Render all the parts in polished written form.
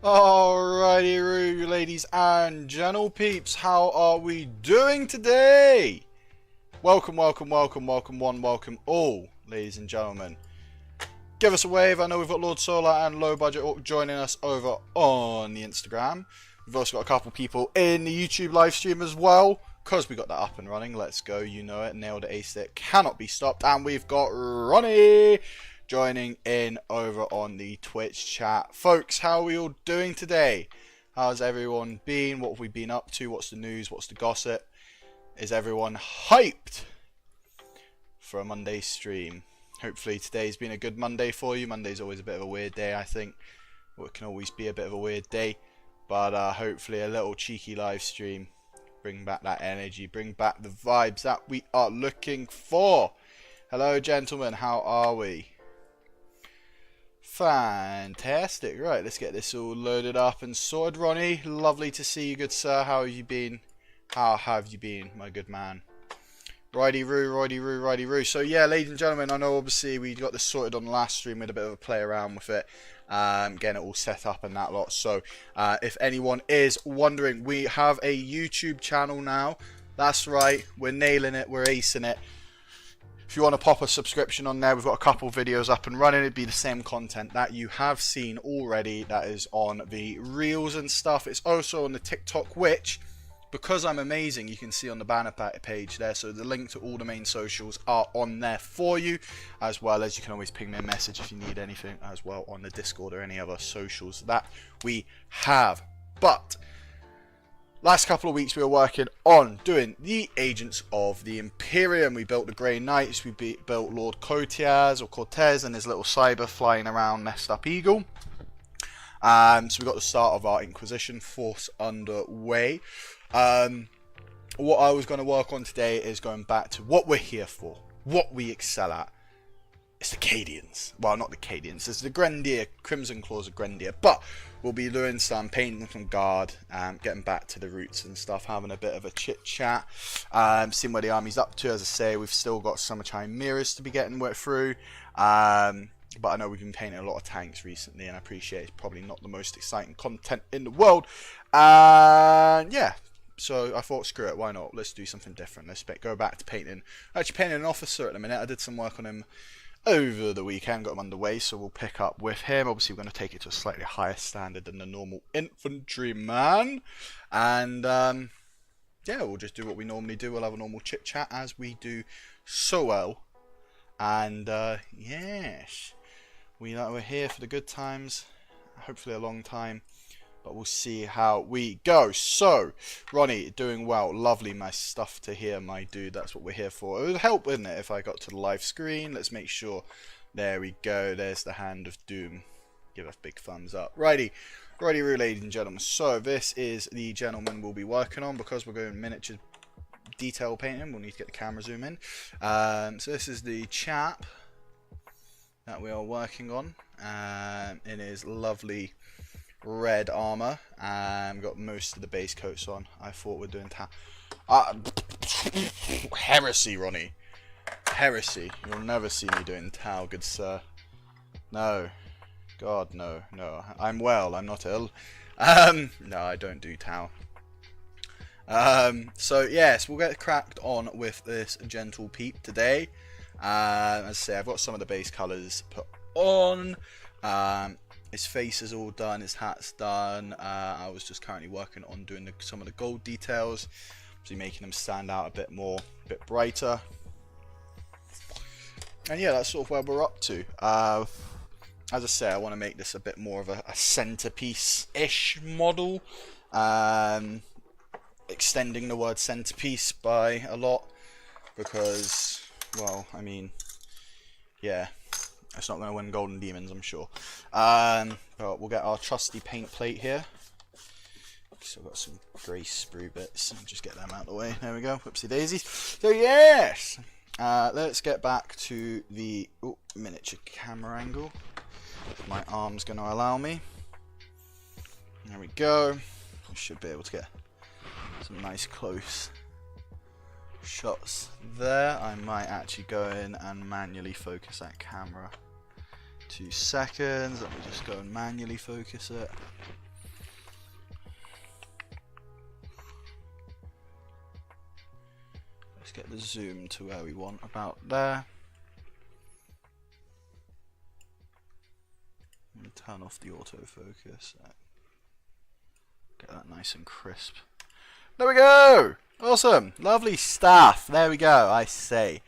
Alrighty, ladies and gentle peeps, how are we doing today? Welcome all, ladies and gentlemen. Give us a wave. I know we've got Lord Solar and Low Budget Orc joining us over on the Instagram. We've also got a couple people in the YouTube live stream as well, because we got that up and running. Let's go, you know it. Nailed it, aced it, cannot be stopped. And we've got Ronnie joining in over on the Twitch chat. Folks, how are we all doing today? How's everyone been? What have we been up to? What's the news? What's the gossip? Is everyone hyped for a Monday stream? Hopefully today's been a good Monday for you. Monday's always a bit of a weird day, I think. Well, it can always be a bit of a weird day. But hopefully a little cheeky live stream. Bring back that energy. Bring back the vibes that we are looking for. Hello, gentlemen. How are we? Fantastic. Right, let's get this all loaded up and sorted. Ronnie, lovely to see you, good sir. How have you been? How have you been, my good man? Righty-roo. So yeah, ladies and gentlemen, I know obviously we got this sorted on the last stream. We had a bit of a play around with it, getting it all set up and that lot. So if anyone is wondering, we have a YouTube channel now. That's right, we're nailing it, we're acing it. If you want to pop a subscription on there, we've got a couple videos up and running. It'd be the same content that you have seen already. That is on the Reels and stuff. It's also on the TikTok, which, because I'm amazing, you can see on the banner page there. So the link to all the main socials are on there for you, as well as you can always ping me a message if you need anything as well on the Discord or any other socials that we have. But last couple of weeks we were working on doing the Agents of the Imperium. We built the Grey Knights, we built Lord Cortez and his little cyber flying around messed up eagle. So we got the start of our Inquisition force underway. What I was going to work on today is going back to what we're here for, what we excel at. It's the Cadians. Well, not the Cadians. It's the Grenadier, Crimson Claws of Grenadier. But we'll be doing some painting from guard, getting back to the roots and stuff, having a bit of a chit-chat, seeing where the army's up to. As I say, we've still got some chimeras to be getting worked through. But I know we've been painting a lot of tanks recently, and I appreciate it's probably not the most exciting content in the world. Yeah. So I thought, screw it, why not? Let's do something different. Let's go back to painting. Actually, painting an officer at the minute. I did some work on him over the weekend, got him underway, so we'll pick up with him. Obviously, we're going to take it to a slightly higher standard than the normal infantryman. And, yeah, we'll just do what we normally do. We'll have a normal chit-chat as we do so well. And, yes, we're here for the good times. Hopefully a long time. But we'll see how we go. So, Ronnie, doing well. Lovely, my stuff to hear, my dude. That's what we're here for. It would help, wouldn't it, if I got to the live screen. Let's make sure. There we go. There's the Hand of Doom. Give a big thumbs up. Righty, ladies and gentlemen. So, this is the gentleman we'll be working on. Because we're going miniature detail painting, we'll need to get the camera zoom in. So, this is the chap that we are working on. In his lovely red armor, and got most of the base coats on. I thought we're doing heresy, Ronnie. Heresy. You'll never see me doing Tau, good sir. No. God, no. I'm well, I'm not ill. No, I don't do Tau. So, yes, we'll get cracked on with this gentle peep today. As I say, I've got some of the base colours put on. His face is all done, his hat's done. I was just currently working on doing some of the gold details, so making them stand out a bit more, a bit brighter. And yeah, that's sort of where we're up to. As I say, I want to make this a bit more of a centerpiece-ish model. Extending the word centerpiece by a lot, because, well, I mean, yeah. It's not going to win Golden Demons, I'm sure. But we'll get our trusty paint plate here. So I've got some grey sprue bits. I'll just get them out of the way. There we go. Whoopsie daisies. So yes! Let's get back to the miniature camera angle. My arm's going to allow me. There we go. We should be able to get some nice close shots there. I might actually go in and manually focus that camera. 2 seconds. Let me just go and manually focus it. Let's get the zoom to where we want, about there. Turn off the autofocus. Get that nice and crisp. There we go! Awesome! Lovely stuff. There we go, I say.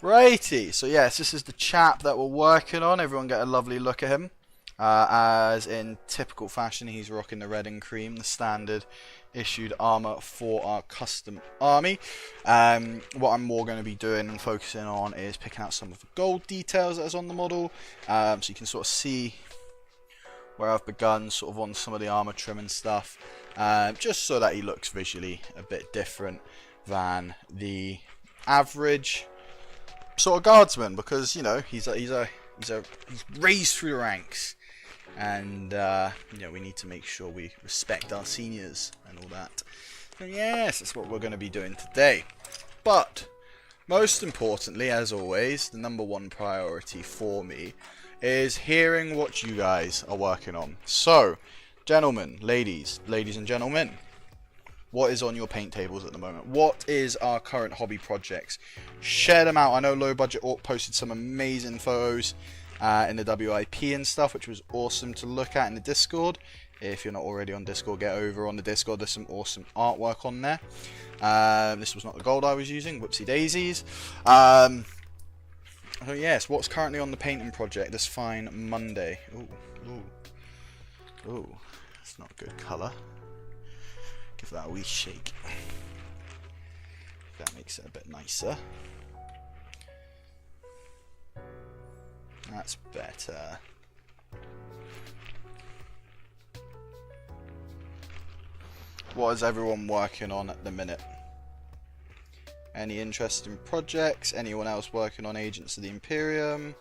Righty, so yes, this is the chap that we're working on. Everyone get a lovely look at him. As in typical fashion, he's rocking the red and cream, the standard issued armor for our custom army. What I'm more going to be doing and focusing on is picking out some of the gold details that is on the model, so you can sort of see where I've begun sort of on some of the armor trim and stuff, just so that he looks visually a bit different than the average sort of guardsman, because you know he's raised through the ranks, and you know, we need to make sure we respect our seniors and all that. So yes, that's what we're going to be doing today. But most importantly, as always, the number one priority for me is hearing what you guys are working on. So, gentlemen, ladies and gentlemen, what is on your paint tables at the moment? What is our current hobby projects? Share them out. I know Low Budget Orc posted some amazing photos in the WIP and stuff, which was awesome to look at in the Discord. If you're not already on Discord, get over on the Discord. There's some awesome artwork on there. This was not the gold I was using. Whoopsie daisies. So yes, what's currently on the painting project this fine Monday? Ooh, that's not a good colour. Give that a wee shake. That makes it a bit nicer. That's better. What is everyone working on at the minute? Any interesting projects? Anyone else working on Agents of the Imperium?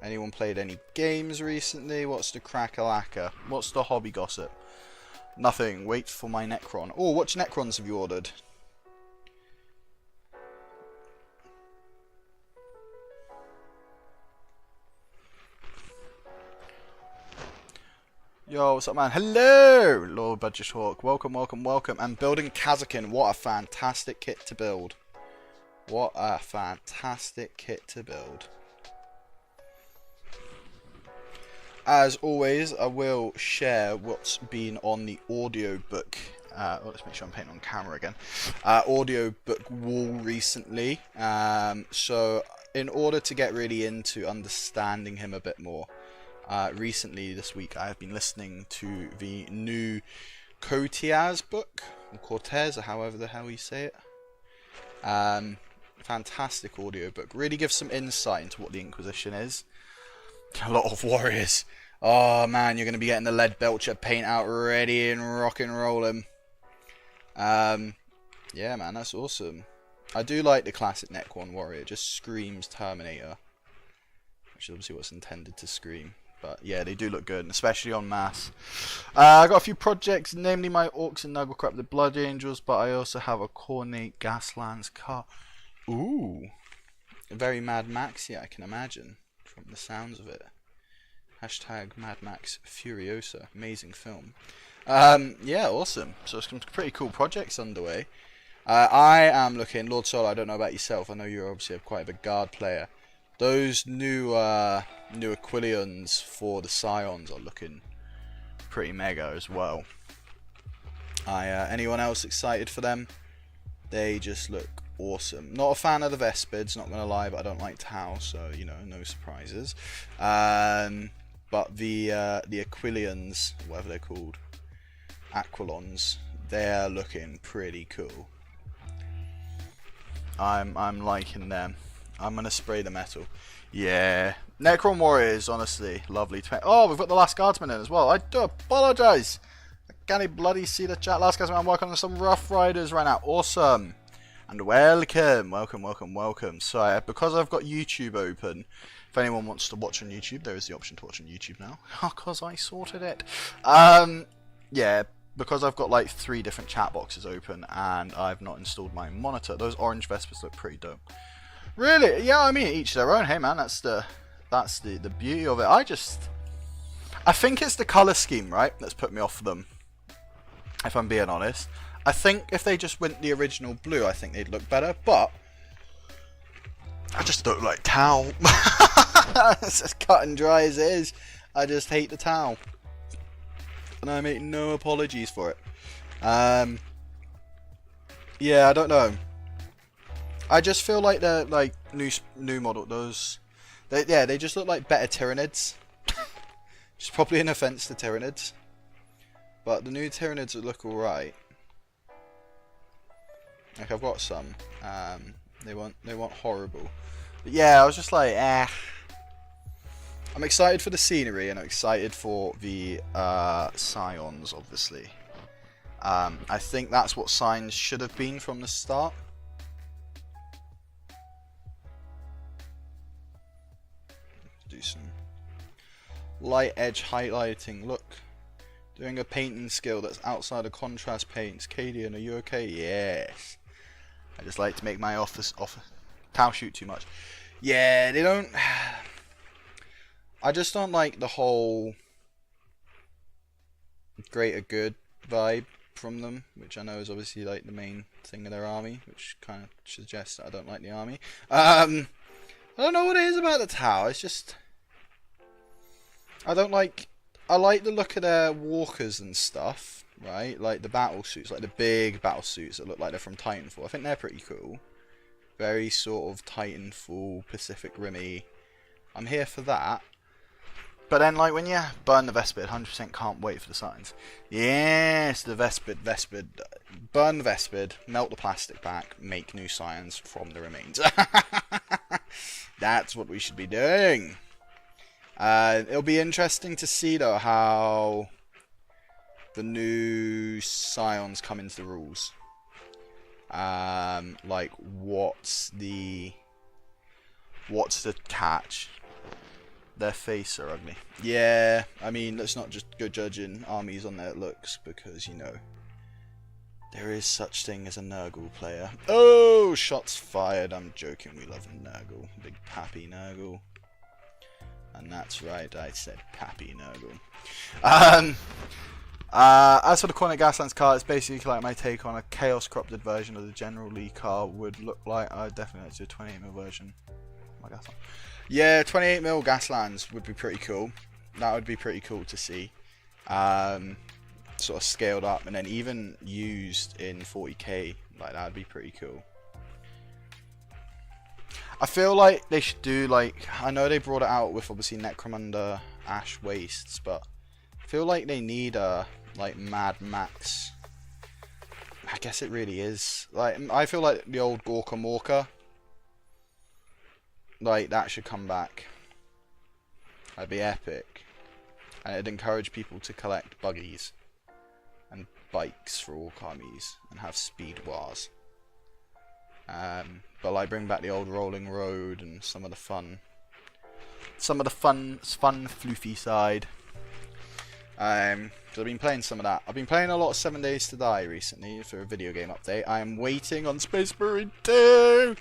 Anyone played any games recently? What's the crack-a-lacka? What's the hobby gossip? Nothing. Wait for my Necron. Oh, which Necrons have you ordered? Yo, what's up, man? Hello, Lord Budget Hawk. Welcome, welcome, welcome. And building Kazakin. What a fantastic kit to build. What a fantastic kit to build. As always, I will share what's been on the audiobook. Let's make sure I'm painting on camera again. Audiobook wall recently. So, in order to get really into understanding him a bit more, recently this week I have been listening to the new Cortez book, or Cortez, or however the hell you say it. Fantastic audiobook. Really gives some insight into what the Inquisition is. A lot of warriors. Oh man, you're going to be getting the lead belcher paint out ready and rock and rolling. Yeah man, that's awesome. I do like the classic Necron warrior. It just screams Terminator, which is obviously what's intended to scream. But yeah, they do look good, and especially on mass. I got a few projects, namely my Orcs and Nugglecrap the Blood Angels, but I also have a Cornate Gaslands car. Ooh, very Mad Max, yeah, I can imagine from the sounds of it. Hashtag Mad Max Furiosa, amazing film. Yeah, awesome. So some pretty cool projects underway. I am looking, Lord Solo, I don't know about yourself. I know you're obviously quite a big guard player. Those new Aquilions for the Scions are looking pretty mega as well. Anyone else excited for them? They just look awesome. Not a fan of the Vespids, not gonna lie, but I don't like Tau, so you know, no surprises. But the Aquilions, whatever they're called, Aquilons, they're looking pretty cool. I'm liking them. I'm going to spray the metal. Yeah. Necron Warriors, honestly, lovely to paint. Oh, we've got the Last Guardsman in as well. I do apologise. I can't bloody see the chat. Last Guardsman, I'm working on some Rough Riders right now. Awesome. And welcome. Welcome, welcome, welcome. So, because I've got YouTube open, if anyone wants to watch on YouTube, there is the option to watch on YouTube now. Because I sorted it. Yeah. Because I've got like 3 different chat boxes open and I've not installed my monitor, those orange Vespers look pretty dope. Really? Yeah, I mean, each their own. Hey man, that's the beauty of it. I think it's the colour scheme, right, that's put me off them, if I'm being honest. I think if they just went the original blue, I think they'd look better, but I just don't like Tau. It's as cut and dry as it is. I just hate the Tau. And I make no apologies for it. Yeah, I don't know. I just feel like the like new model, they just look like better Tyranids. Which is probably an offence to Tyranids. But the new Tyranids look alright. Like I've got some. They weren't horrible. But yeah, I was just like, eh. I'm excited for the scenery and I'm excited for the Scions, obviously. I think that's what Signs should have been from the start. Do some light edge highlighting. Look, doing a painting skill that's outside of contrast paints. Cadian, are you okay? Yes. I just like to make my office Tau shoot too much. Yeah, they don't. I just don't like the whole greater good vibe from them, which I know is obviously like the main thing of their army, which kind of suggests that I don't like the army. I don't know what it is about the Tau. It's just I like the look of their walkers and stuff, right? Like the battle suits, like the big battle suits that look like they're from Titanfall. I think they're pretty cool. Very sort of Titanfall, Pacific Rim-y. I'm here for that. But then, like, when you burn the Vespid, 100% can't wait for the signs. Yes, the Vespid. Burn the Vespid, melt the plastic back, make new scions from the remains. That's what we should be doing. It'll be interesting to see, though, how the new scions come into the rules. Like, what's the catch? Their face are ugly. Yeah, I mean, let's not just go judging armies on their looks, because, you know, there is such thing as a Nurgle player. Oh, shots fired. I'm joking, we love Nurgle. Big Pappy Nurgle. And that's right, I said Pappy Nurgle. As for the Cornet Gaslands car, it's basically like my take on a Chaos corrupted version of the General Lee car would look like. I'd definitely like to do a 28mm version. Oh my Gasland. Yeah, 28mm Gaslands would be pretty cool. That would be pretty cool to see. Sort of scaled up and then even used in 40k. Like, that would be pretty cool. I feel like they should do, like, I know they brought it out with obviously Necromunda Ash Wastes, but I feel like they need a, like, Mad Max. I guess it really is. Like, I feel like the old Gorka Morka, like, that should come back. That'd be epic. And it'd encourage people to collect buggies and bikes for all armies and have speed wars. But like bring back the old rolling road and some of the fun floofy side. Because I've been playing some of that. I've been playing a lot of 7 Days to Die recently for a video game update. I am waiting on Space Marine 2.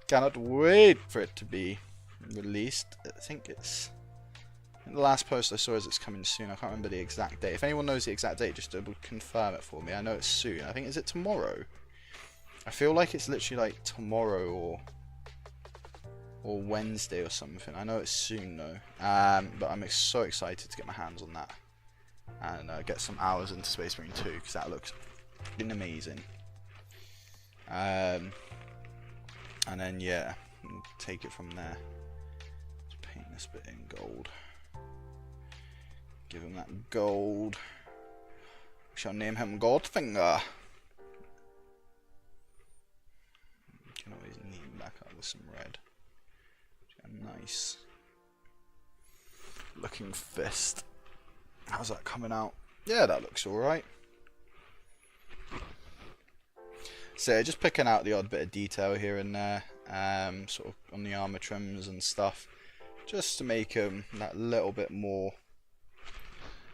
Cannot wait for it to be released. I think it's... the last post I saw is it's coming soon. I can't remember the exact date. If anyone knows the exact date, just confirm it for me. I know it's soon. I think, is it tomorrow? I feel like it's literally like tomorrow or Wednesday or something. I know it's soon though. But I'm so excited to get my hands on that and get some hours into Space Marine 2 because that looks amazing. And then yeah, take it from there. Let's paint this bit in gold. Give him that gold. We shall name him Goldfinger. Can always neat him back up with some red. A nice looking fist. How's that coming out? Yeah, that looks alright. So just picking out the odd bit of detail here and there, sort of on the armor trims and stuff, just to make them that little bit more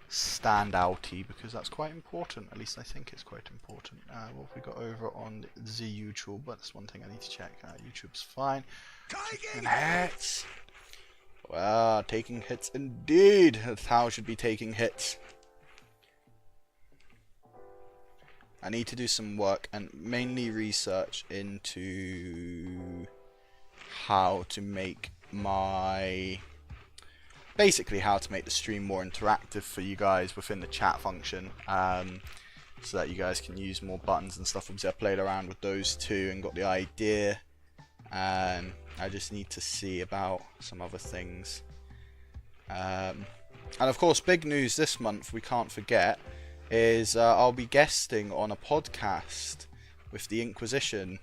stand-outy, because that's quite important. At least I think it's quite important. What have we got over on the YouTube? But that's one thing I need to check. YouTube's fine. Taking hits. Well, taking hits indeed. That's how it should be taking hits. I need to do some work and mainly research into how to make basically how to make the stream more interactive for you guys within the chat function, so that you guys can use more buttons and stuff. Obviously I played around with those two and got the idea, and I just need to see about some other things. And of course, big news this month we can't forget is I'll be guesting on a podcast with the Inquisition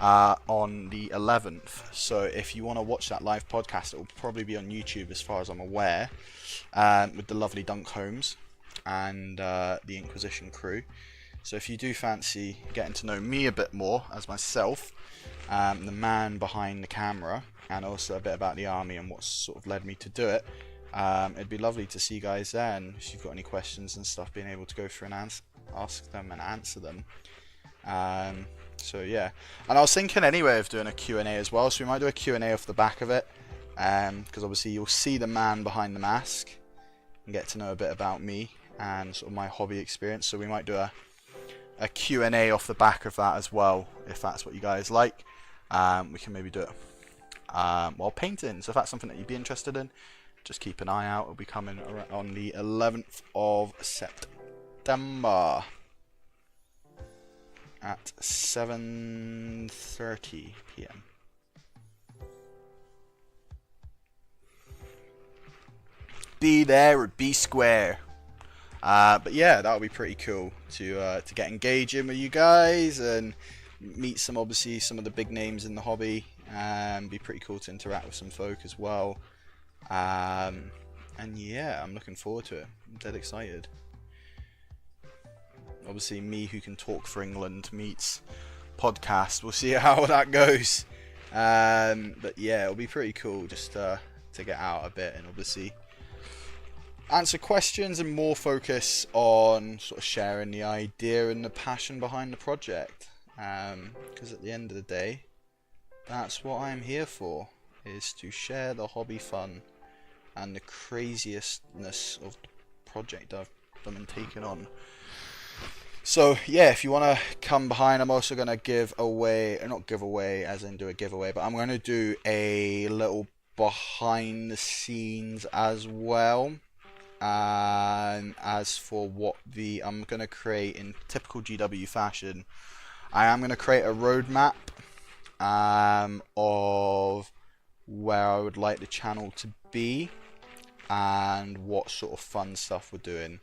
on the 11th. So if you want to watch that live podcast, it will probably be on YouTube as far as I'm aware, with the lovely Dunk Holmes and the Inquisition crew. So if you do fancy getting to know me a bit more as myself, the man behind the camera, and also a bit about the army and what sort of led me to do it, it'd be lovely to see you guys there, and if you've got any questions and stuff, being able to go through and ask them and answer them. So yeah, and I was thinking anyway of doing a Q&A as well, so we might do a Q&A off the back of it, because obviously you'll see the man behind the mask and get to know a bit about me and sort of my hobby experience. So we might do a Q&A off the back of that as well, if that's what you guys like. We can maybe do it while painting, so if that's something that you'd be interested in, just keep an eye out. It'll be coming on the 11th of September at 7:30 PM. Be there or be square. But yeah, that would be pretty cool to get engaging with you guys and meet some of the big names in the hobby. Be pretty cool to interact with some folk as well. And yeah, I'm looking forward to it. I'm dead excited. Obviously, me who can talk for England meets podcast. We'll see how that goes. But yeah, it'll be pretty cool just to get out a bit and obviously answer questions and more focus on sort of sharing the idea and the passion behind the project. Because at the end of the day, that's what I'm here for, is to share the hobby fun and the craziestness of the project I've been taking on. So yeah, if you want to come behind, I'm also going to give away, or not give away as in do a giveaway, but I'm going to do a little behind the scenes as well. And as for what I'm going to create in typical GW fashion, I am going to create a roadmap of where I would like the channel to be and what sort of fun stuff we're doing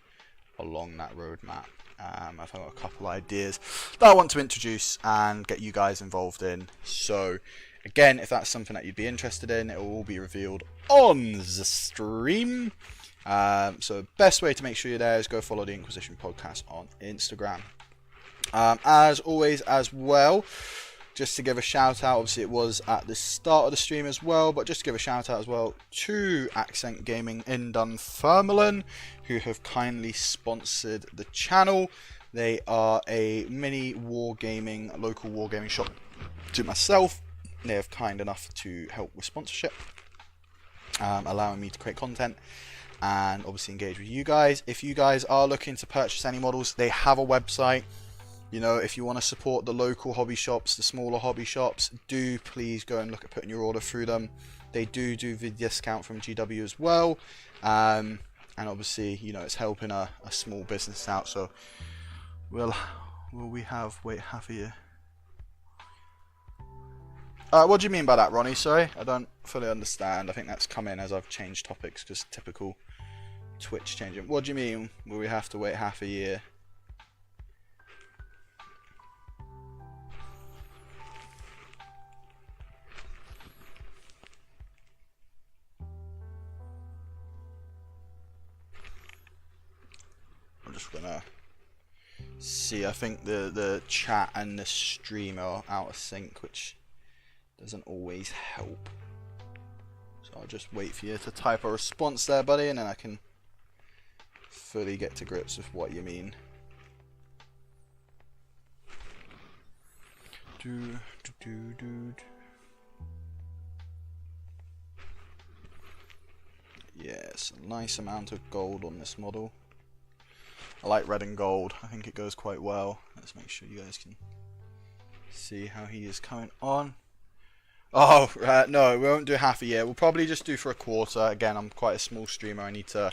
along that roadmap. I've got a couple ideas that I want to introduce and get you guys involved in. So again, if that's something that you'd be interested in, it will all be revealed on the stream. So best way to make sure you're there is go follow the Inquisition podcast on Instagram. As always as well, just to give a shout out, obviously it was at the start of the stream as well, but just to give a shout out as well to Accent Gaming in Dunfermline, who have kindly sponsored the channel. They are a mini local wargaming shop to myself. They have kind enough to help with sponsorship, allowing me to create content and obviously engage with you guys. If you guys are looking to purchase any models, they have a website. You know, if you want to support the local hobby shops, the smaller hobby shops, do please go and look at putting your order through them. They do the discount from GW as well. And obviously, you know, it's helping a small business out. So, will we wait half a year? What do you mean by that, Ronnie? Sorry, I don't fully understand. I think that's come in as I've changed topics, just typical Twitch changing. What do you mean, will we have to wait half a year? I'm just gonna see. I think the chat and the stream are out of sync, which doesn't always help. So I'll just wait for you to type a response there, buddy, and then I can fully get to grips with what you mean. Yes, a nice amount of gold on this model. I like red and gold. I think it goes quite well. Let's make sure you guys can see how he is coming on. Oh, no, we won't do half a year. We'll probably just do for a quarter. Again, I'm quite a small streamer. I need to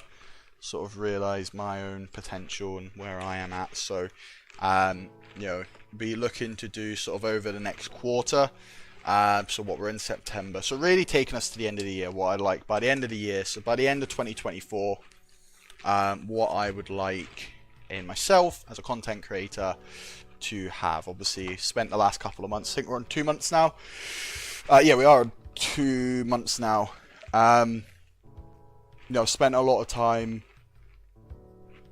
sort of realise my own potential and where I am at. So, you know, be looking to do sort of over the next quarter. So what, we're in September. So really taking us to the end of the year, what I'd like by the end of the year. So by the end of 2024, what I would like in myself as a content creator to have. Obviously, spent the last couple of months. I think we're on 2 months now. Yeah, we are on 2 months now. You know, spent a lot of time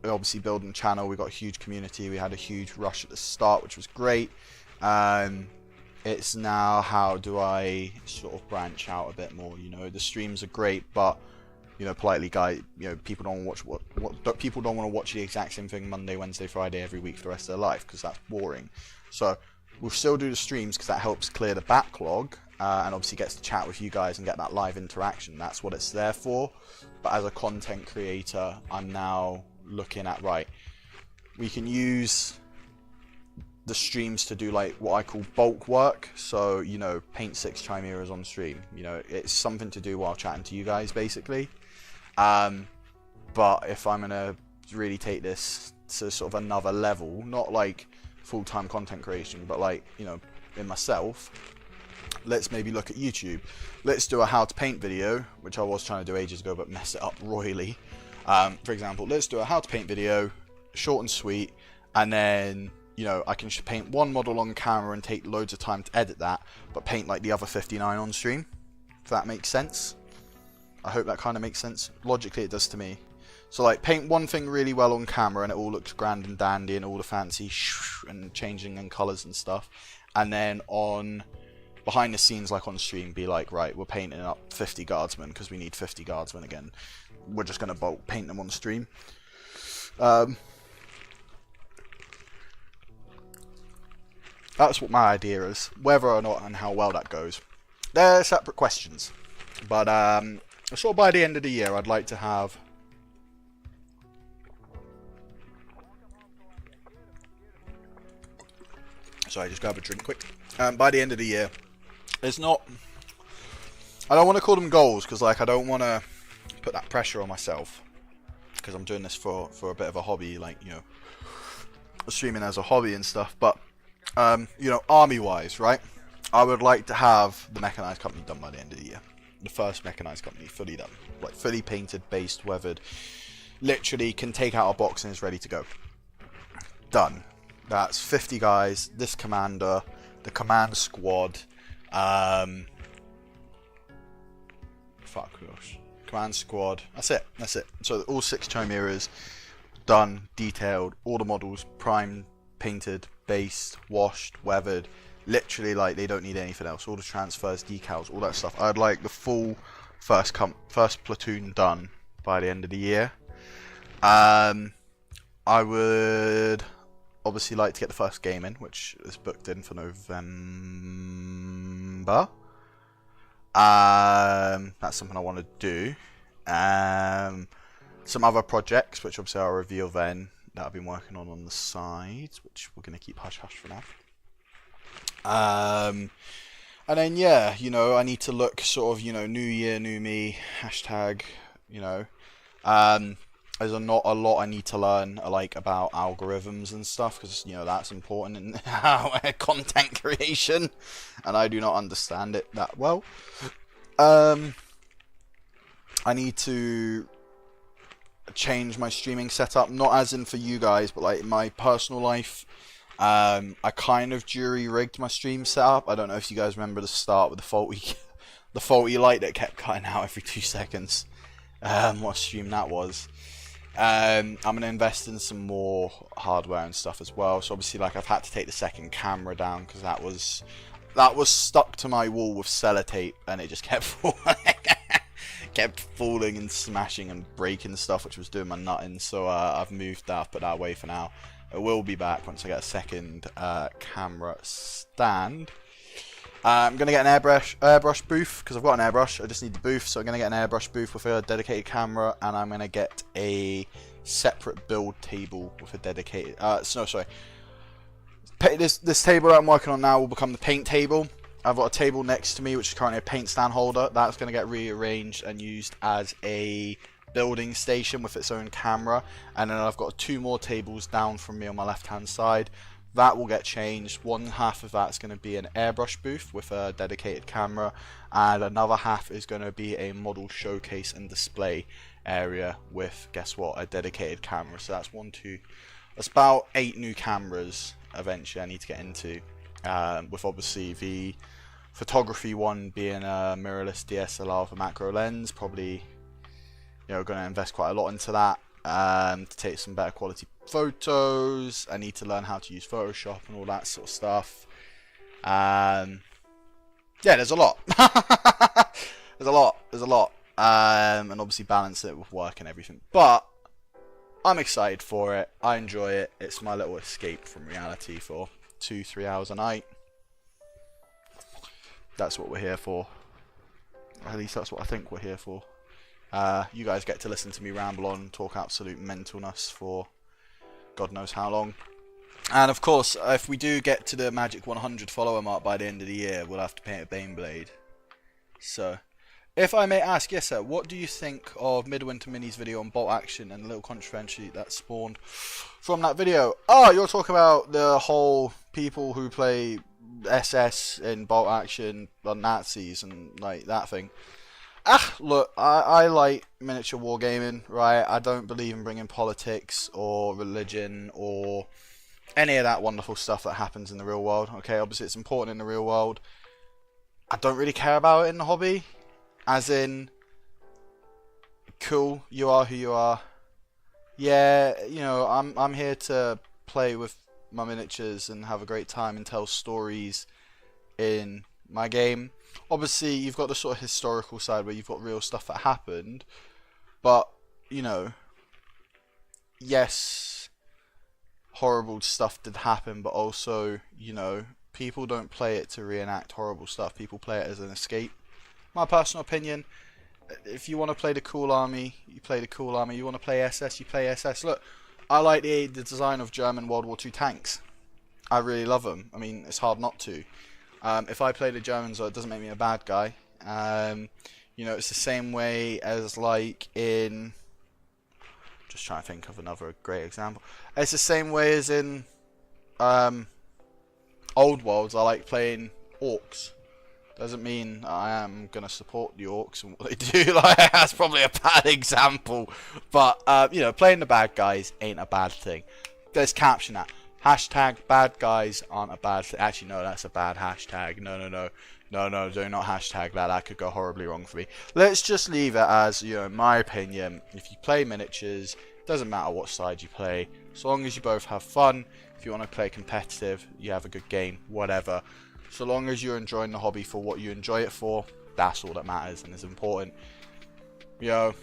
obviously building the channel. We got a huge community. We had a huge rush at the start, which was great. It's now, how do I sort of branch out a bit more? You know, the streams are great, but you know, politely, guys, you know, people don't watch people don't want to watch the exact same thing Monday, Wednesday, Friday every week for the rest of their life, because that's boring. So we'll still do the streams because that helps clear the backlog, and obviously gets to chat with you guys and get that live interaction. That's what it's there for. But as a content creator, I'm now looking at, right, we can use the streams to do like what I call bulk work. So, you know, paint 6 chimeras on stream. You know, it's something to do while chatting to you guys, basically. But if I'm gonna really take this to sort of another level, not like full-time content creation, but like, you know, in myself, let's maybe look at YouTube. Let's do a how to paint video, which I was trying to do ages ago but mess it up royally. For example, let's do a how to paint video, short and sweet, and then, you know, I can paint one model on camera and take loads of time to edit that, but paint like the other 59 on stream, if that makes sense. I hope that kind of makes sense. Logically it does to me. So like, paint one thing really well on camera and it all looks grand and dandy and all the fancy and changing in colours and stuff, and then on behind the scenes, like on stream, be like, right, we're painting up 50 guardsmen because we need 50 guardsmen again. We're just going to bulk paint them on stream. That's what my idea is. Whether or not and how well that goes, they're separate questions. But sort of by the end of the year, I'd like to have sorry, just grab a drink quick. By the end of the year, it's not, I don't want to call them goals, because like, I don't want to put that pressure on myself, because I'm doing this for a bit of a hobby, like, you know, streaming as a hobby and stuff. But you know, army wise, right, I would like to have the mechanized company done by the end of the year. The first mechanized company fully done, like fully painted, based, weathered, literally can take out a box and is ready to go. Done. That's 50 guys, this commander, the command squad, command squad, that's it. So all 6 chimeras done, detailed, all the models primed, painted, based, washed, weathered, literally, like, they don't need anything else. All the transfers, decals, all that stuff. I'd like the full first platoon done by the end of the year. I would obviously like to get the first game in, which is booked in for November. That's something I want to do. Some other projects, which obviously I'll reveal then, that I've been working on the side, which we're going to keep hush-hush for now. And then, yeah, you know, I need to look sort of, you know, new year, new me, hashtag, you know. There's not a lot I need to learn, like, about algorithms and stuff, because, you know, that's important in content creation, and I do not understand it that well. I need to change my streaming setup, not as in for you guys, but like in my personal life. I kind of jury-rigged my stream setup. I don't know if you guys remember the start with the faulty light that kept cutting out every 2 seconds. What stream that was. I'm going to invest in some more hardware and stuff as well. So obviously, like, I've had to take the second camera down because that was stuck to my wall with sellotape, and it just kept falling and smashing and breaking stuff, which was doing my nutting. So I've moved that, put that away for now. It will be back once I get a second camera stand. I'm going to get an airbrush booth, because I've got an airbrush, I just need the booth. So I'm going to get an airbrush booth with a dedicated camera, and I'm going to get a separate build table with a dedicated. No, sorry. This table that I'm working on now will become the paint table. I've got a table next to me which is currently a paint stand holder. That's going to get rearranged and used as a building station with its own camera. And then I've got 2 more tables down from me on my left hand side. That will get changed. One half of that's going to be an airbrush booth with a dedicated camera, and another half is going to be a model showcase and display area with, guess what, a dedicated camera. So that's that's about 8 new cameras eventually I need to get into, with obviously the photography one being a mirrorless DSLR with a macro lens. Probably, you know, going to invest quite a lot into that to take some better quality photos. I need to learn how to use Photoshop and all that sort of stuff. Yeah, there's a lot. There's a lot. And obviously balance it with work and everything. But I'm excited for it. I enjoy it. It's my little escape from reality for 2-3 hours a night. That's what we're here for. At least that's what I think we're here for. You guys get to listen to me ramble on, talk absolute mentalness for God knows how long. And of course, if we do get to the magic 100 follower mark by the end of the year, we'll have to paint a Baneblade. So, if I may ask, yes sir, what do you think of Midwinter Mini's video on bolt action and the little controversy that spawned from that video? Oh, you're talking about the whole people who play SS in bolt action are Nazis and like that thing. Look, I like miniature wargaming, right? I don't believe in bringing politics or religion or any of that wonderful stuff that happens in the real world. Okay, obviously it's important in the real world. I don't really care about it in the hobby. As in, cool, you are who you are. Yeah, you know, I'm here to play with my miniatures and have a great time and tell stories in my game. Obviously, you've got the sort of historical side where you've got real stuff that happened, but, you know, yes, horrible stuff did happen, but also, you know, people don't play it to reenact horrible stuff. People play it as an escape. My personal opinion, if you want to play the cool army, you play the cool army. You want to play SS, you play SS. Look, I like the design of German World War II tanks. I really love them. I mean, it's hard not to. If I play the Germans, it doesn't make me a bad guy. You know, it's the same way as like in... Just trying to think of another great example. It's the same way as in Old Worlds. I like playing orcs. Doesn't mean I am going to support the orcs and what they do. Like, that's probably a bad example. But, you know, playing the bad guys ain't a bad thing. Let's caption that. Hashtag bad guys aren't a bad thing. Actually, no, that's a bad hashtag. No, do not hashtag that. That could go horribly wrong for me. Let's just leave it as, you know, in my opinion, if you play miniatures, doesn't matter what side you play, so long as you both have fun. If you want to play competitive, you have a good game, whatever. So long as you're enjoying the hobby for what you enjoy it for, that's all that matters and is important. You know,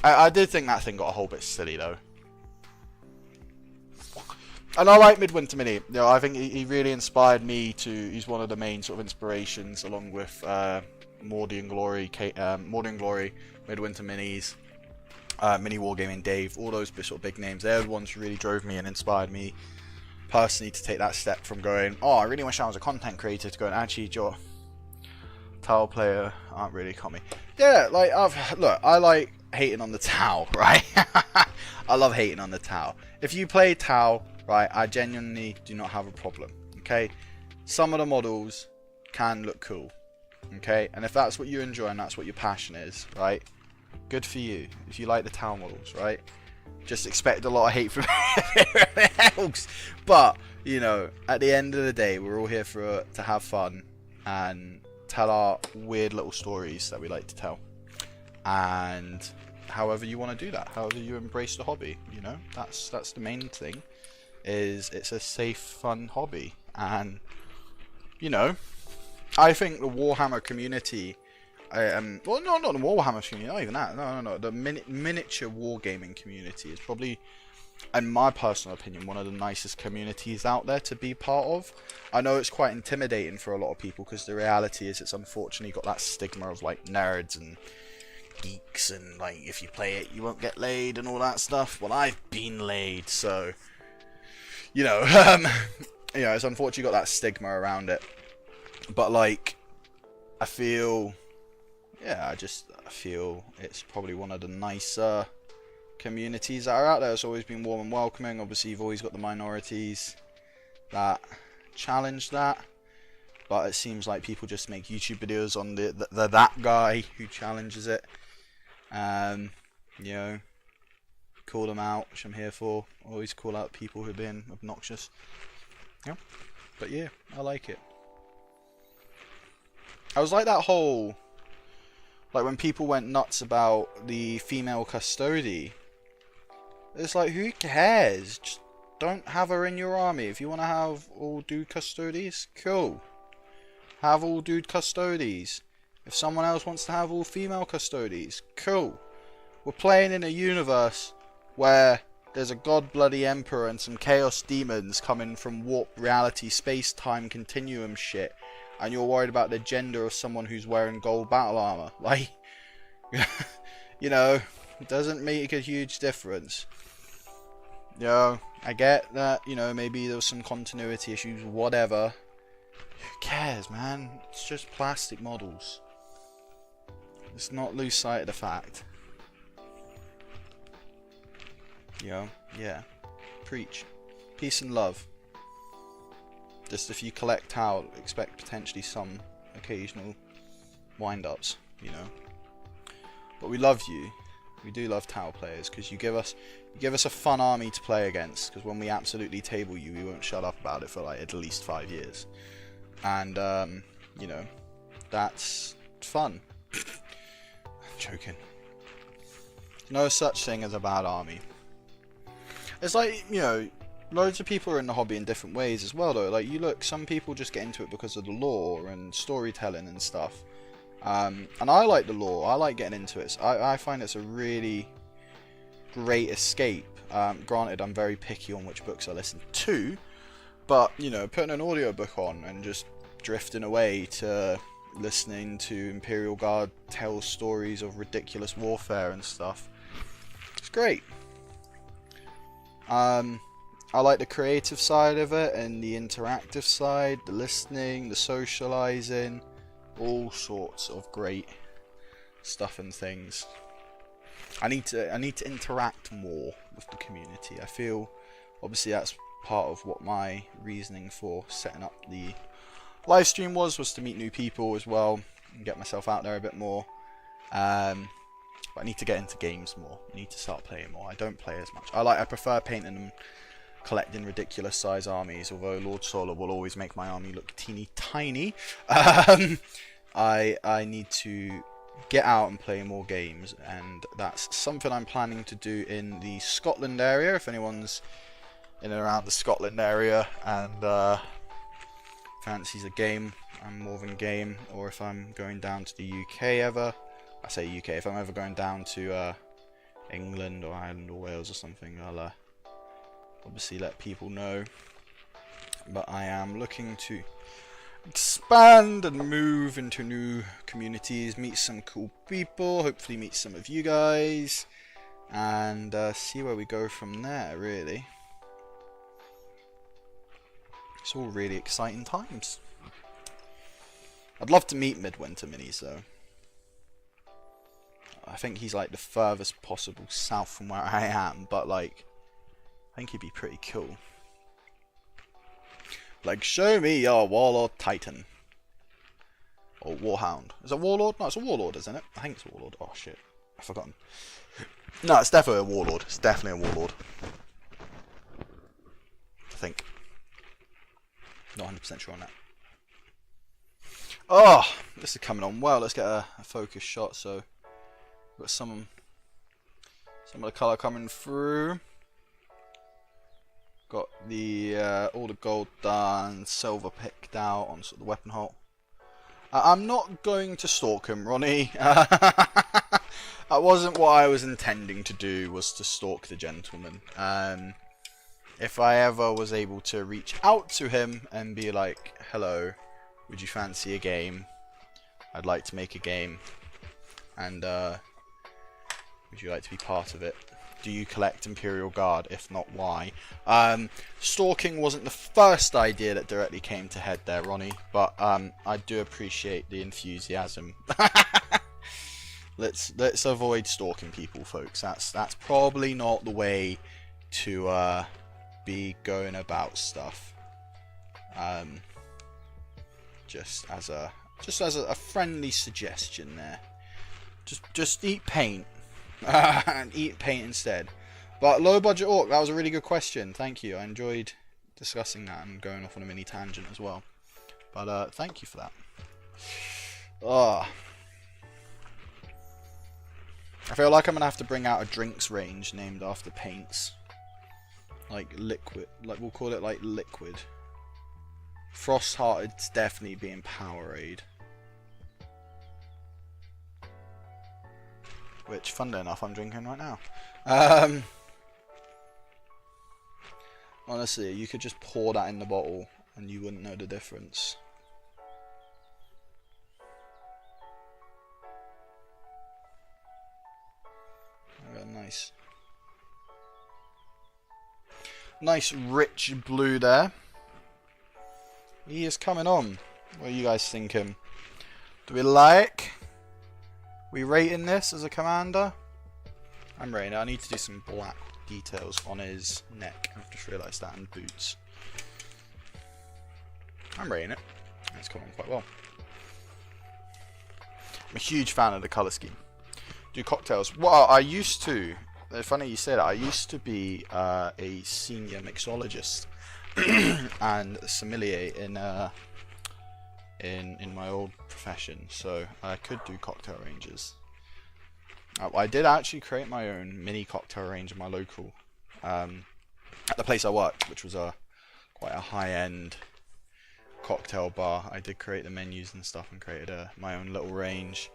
I did think that thing got a whole bit silly though. And I like Midwinter Mini. You know, I think he really inspired me to. He's one of the main sort of inspirations, along with Mordy and Glory, Midwinter Minis, Mini Wargaming Dave, all those sort of big names. They're the ones who really drove me and inspired me personally to take that step from going, oh, I really wish I was a content creator, to going, actually, your Tau player aren't really coming. Yeah, like look, I like hating on the Tau, right? I love hating on the Tau. If you play Tau, right, I genuinely do not have a problem, okay? Some of the models can look cool, okay? And if that's what you enjoy and that's what your passion is, right, good for you. If you like the Tau models, right, just expect a lot of hate from everyone else. But, you know, at the end of the day, we're all here to have fun and tell our weird little stories that we like to tell. And however you want to do that, however you embrace the hobby, you know, that's the main thing. Is it's a safe, fun hobby. And, you know, I think the Warhammer community, well, no, not the Warhammer community, not even that, no, the miniature wargaming community is probably, in my personal opinion, one of the nicest communities out there to be part of. I know it's quite intimidating for a lot of people, because the reality is it's unfortunately got that stigma of like nerds and geeks and like if you play it you won't get laid and all that stuff. Well, I've been laid, so you know, you know, it's unfortunate you got that stigma around it. But like, I feel, yeah, I feel it's probably one of the nicer communities that are out there. It's always been warm and welcoming. Obviously, you've always got the minorities that challenge that, but it seems like people just make YouTube videos on the that guy who challenges it. You know, call them out, which I'm here for. Always call out people who are being obnoxious. Yeah, but yeah, I like it. I was like that whole, like when people went nuts about the female custody. It's like, who cares? Just don't have her in your army. If you want to have all dude custodies, cool. Have all dude custodies. If someone else wants to have all female custodies, cool. We're playing in a universe where there's a god bloody emperor and some chaos demons coming from warp reality, space-time continuum shit, and you're worried about the gender of someone who's wearing gold battle armor. Like, you know, it doesn't make a huge difference. You know, I get that, you know, maybe there was some continuity issues, whatever. Who cares, man? It's just plastic models. Let's not lose sight of the fact. You know, yeah. Preach. Peace and love. Just if you collect Tau, expect potentially some occasional wind-ups, you know. But we love you. We do love Tau players, because you give us a fun army to play against, because when we absolutely table you, we won't shut up about it for like at least 5 years. And, you know, that's fun. I'm joking. No such thing as a bad army. It's like, you know, loads of people are in the hobby in different ways as well, though. Like, you look, some people just get into it because of the lore and storytelling and stuff. And I like the lore. I like getting into it. So I find it's a really great escape. Granted, I'm very picky on which books I listen to, but, you know, putting an audiobook on and just drifting away to listening to Imperial Guard tell stories of ridiculous warfare and stuff, it's great. I like the creative side of it and the interactive side, the listening, the socializing, all sorts of great stuff and things. I need to interact more with the community. I feel obviously that's part of what my reasoning for setting up the live stream was to meet new people as well and get myself out there a bit more. But I need to get into games more. I need to start playing more. I don't play as much. I prefer painting and collecting ridiculous size armies, although Lord Solar will always make my army look teeny tiny. I need to get out and play more games, and that's something I'm planning to do in the Scotland area. If anyone's in and around the Scotland area and fancies a game, I'm more than game. Or if I'm going down to the UK ever, I say UK, if I'm ever going down to England or Ireland or Wales or something, I'll obviously let people know. But I am looking to expand and move into new communities, meet some cool people, hopefully meet some of you guys, and see where we go from there, really. It's all really exciting times. I'd love to meet Midwinter Minis, though. I think he's like the furthest possible south from where I am, but like, I think he'd be pretty cool. Like, show me your Warlord Titan. Or Warhound. Is it Warlord? No, it's a Warlord, isn't it? I think it's a Warlord. Oh shit, I've forgotten. No, it's definitely a Warlord. It's definitely a Warlord. I think. Not 100% sure on that. Oh, this is coming on well. Let's get a focus shot. So, got some of the colour coming through. Got the all the gold done, silver picked out on sort of the weapon hole. I'm not going to stalk him, Ronnie. That wasn't what I was intending to do, was to stalk the gentleman. If I ever was able to reach out to him and be like, hello, would you fancy a game? I'd like to make a game. And Would you like to be part of it? Do you collect Imperial Guard? If not, why? Stalking wasn't the first idea that directly came to head there, Ronnie, but I do appreciate the enthusiasm. Let's avoid stalking people, folks. That's probably not the way to be going about stuff. Just as a friendly suggestion there. Just eat paint. And eat paint instead. But low budget orc, that was a really good question. Thank you. I enjoyed discussing that and going off on a mini tangent as well. But thank you for that. I feel like I'm gonna have to bring out a drinks range named after paints. Like liquid, like we'll call it like liquid. Frost-Hearted's definitely being Powerade. Which, funnily enough, I'm drinking right now. Honestly, you could just pour that in the bottle and you wouldn't know the difference. Nice rich blue there. He is coming on. What are you guys thinking? Do we like? We rating this as a commander? I'm rating it. I need to do some black details on his neck. I've just realised that, and boots. I'm rating it. It's coming quite well. I'm a huge fan of the colour scheme. Do cocktails. Well, I used to. Funny you say that. I used to be a senior mixologist and sommelier in my old profession, so I could do cocktail ranges. I did actually create my own mini cocktail range in my local, at the place I worked, which was quite a high-end cocktail bar. I did create the menus and stuff and created my own little range.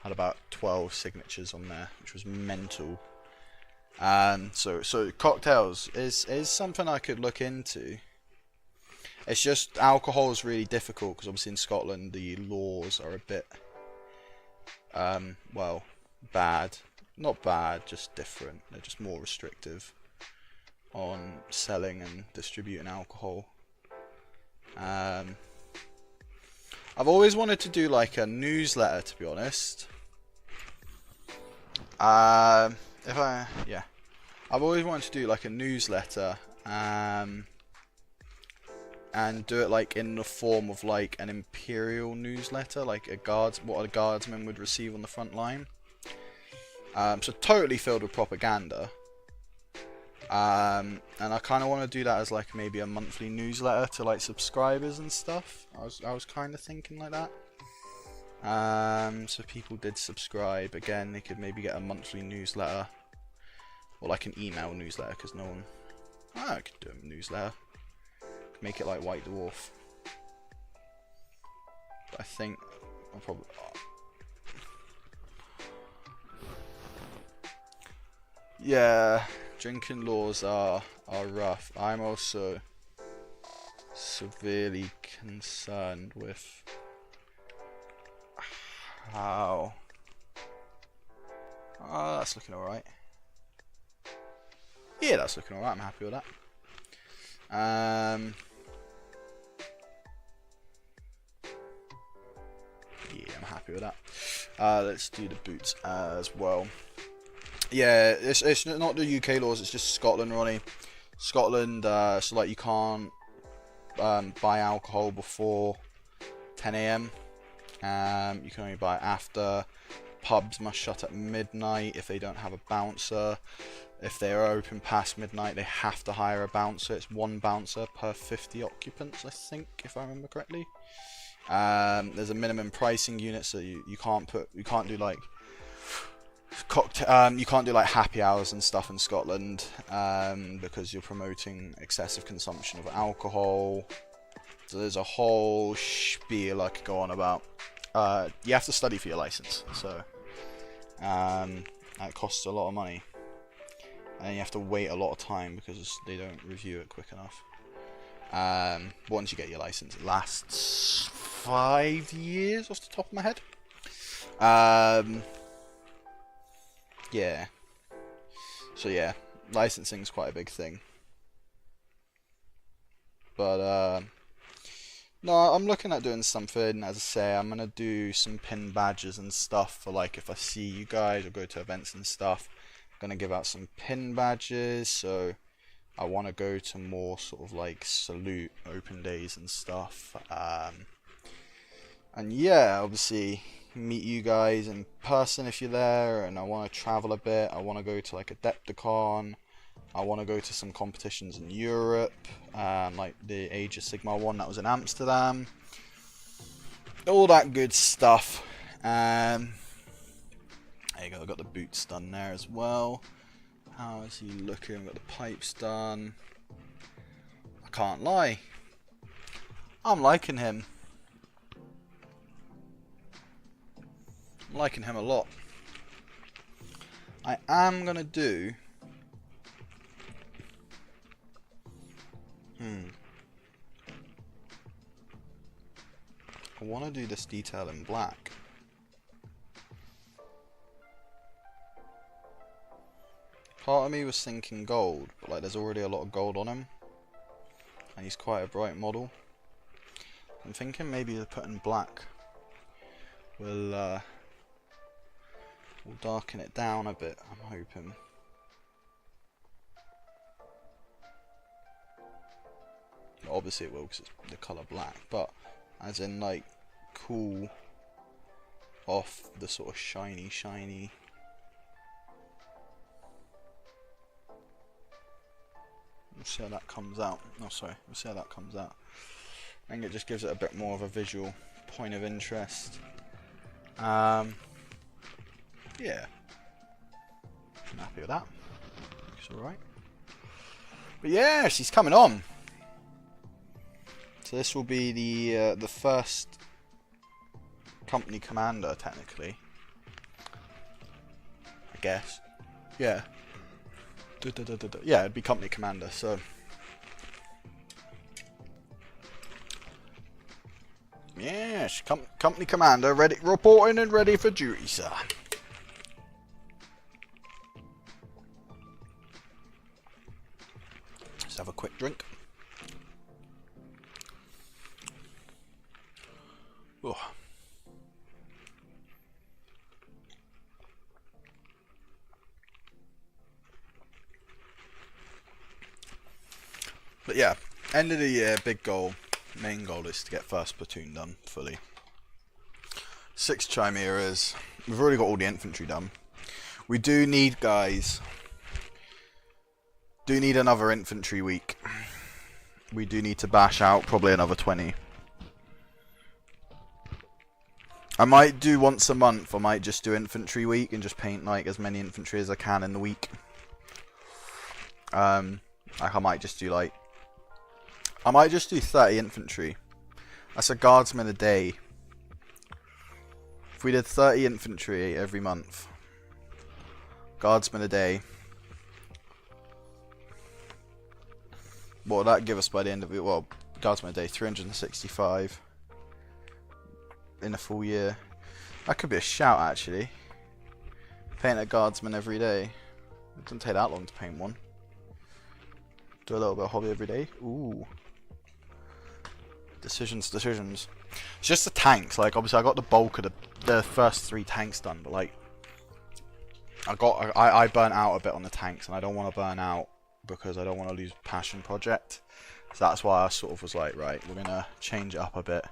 Had about 12 signatures on there, which was mental. So cocktails is something I could look into. It's just alcohol is really difficult because obviously in Scotland the laws are a bit, well, bad. Not bad, just different. They're just more restrictive on selling and distributing alcohol. I've always wanted to do like a newsletter, to be honest. I've always wanted to do like a newsletter, and do it like in the form of like an imperial newsletter, like what a guardsman would receive on the front line. So totally filled with propaganda. And I kind of want to do that as like maybe a monthly newsletter to like subscribers and stuff. I was kind of thinking like that. So people did subscribe. Again, they could maybe get a monthly newsletter, or like an email newsletter, because no one. I could do a newsletter. Make it like White Dwarf. But I think I'll probably. Yeah, drinking laws are rough. I'm also severely concerned with how. Oh, that's looking alright. Yeah, that's looking alright. I'm happy with that. Yeah, I'm happy with that. Let's do the boots as well. Yeah, it's not the UK laws, it's just Scotland, Ronnie. Scotland, so like you can't buy alcohol before 10 AM. You can only buy it after. Pubs must shut at midnight if they don't have a bouncer. If they are open past midnight, they have to hire a bouncer. It's one bouncer per 50 occupants, I think, if I remember correctly. There's a minimum pricing unit, so you can't do like you can't do like happy hours and stuff in Scotland, because you're promoting excessive consumption of alcohol. So there's a whole spiel I could go on about. You have to study for your license, so that costs a lot of money, and you have to wait a lot of time because they don't review it quick enough. Once you get your license, it lasts 5 years off the top of my head. yeah. So yeah, licensing's quite a big thing. But no, I'm looking at doing something. As I say, I'm gonna do some pin badges and stuff for like if I see you guys or go to events and stuff. I'm gonna give out some pin badges. So I want to go to more sort of like salute open days and stuff. And yeah, obviously meet you guys in person if you're there. And I want to travel a bit. I want to go to like Adepticon. I want to go to some competitions in Europe, like the Age of Sigmar one that was in Amsterdam. All that good stuff. There you go, I got the boots done there as well. How is he looking? Got the pipes done. I can't lie. I'm liking him. I'm liking him a lot. I am going to do... I want to do this detail in black. Part of me was thinking gold, but like there's already a lot of gold on him. And he's quite a bright model. I'm thinking maybe putting black will darken it down a bit, I'm hoping. Obviously it will because it's the colour black, but as in like cool off the sort of shiny. We'll see how that comes out. We'll see how that comes out. I think it just gives it a bit more of a visual point of interest. Yeah. I'm happy with that. Looks alright. But yeah, she's coming on. So this will be the first company commander, technically. I guess. Yeah. Yeah, it'd be company commander, so... Yes, company commander, ready, reporting and ready for duty, sir. Let's have a quick drink. Oh. But yeah, end of the year, big goal, main goal is to get first platoon done fully. 6 chimeras. We've already got all the infantry done. We do need, guys, another infantry week. We do need to bash out probably another 20. I might do once a month. I might just do infantry week and just paint like as many infantry as I can in the week. Like I might just do 30 infantry. That's a guardsman a day. If we did 30 infantry every month, guardsman a day, what would that give us by the end of it? Well, guardsman a day, 365 in a full year. That could be a shout, actually. Paint a guardsman every day. It doesn't take that long to paint one. Do a little bit of hobby every day. Ooh. Decisions. It's just the tanks. Like, obviously I got the bulk of the first 3 tanks done, but like I burnt out a bit on the tanks, and I don't want to burn out because I don't want to lose passion project. So that's why I sort of was like, right, we're gonna change it up a bit,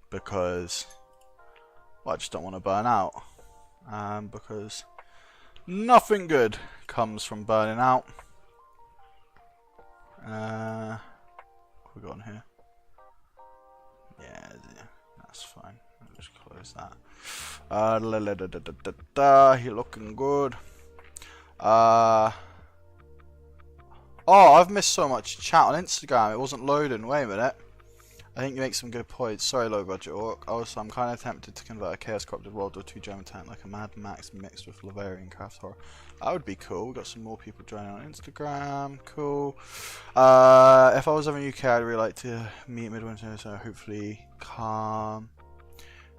because I just don't want to burn out, because nothing good comes from burning out. What have we got on here? Yeah, that's fine. I'll just close that. You're looking good. Oh, I've missed so much chat on Instagram. It wasn't loading. Wait a minute. I think you make some good points. Sorry, low budget orc. Also, I'm kind of tempted to convert a Chaos Corrupted World War II German tank like a Mad Max mixed with Laverian Craft Horror. That would be cool. We've got some more people joining on Instagram. Cool. If I was ever in the UK, I'd really like to meet Midwinter, so hopefully come